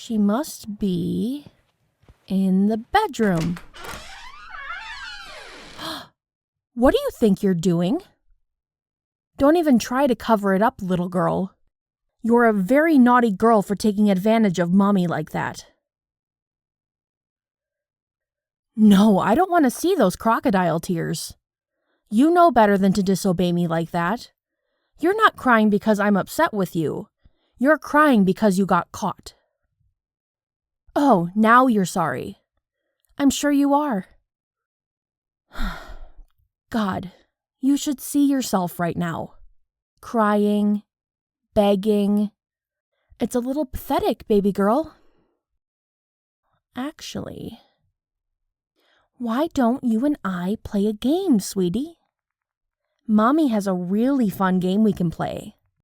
She must be in the bedroom. What do you think you're doing? Don't even try to cover it up, little girl. You're a very naughty girl for taking advantage of Mommy like that. No, I don't want to see those crocodile tears. You know better than to disobey me like that. You're not crying because I'm upset with you. You're crying because you got caught. Oh, now you're sorry. I'm sure you are. God, you should see yourself right now. Crying, begging. It's a little pathetic, baby girl. Actually, why don't you and I play a game, sweetie? Mommy has a really fun game we can play.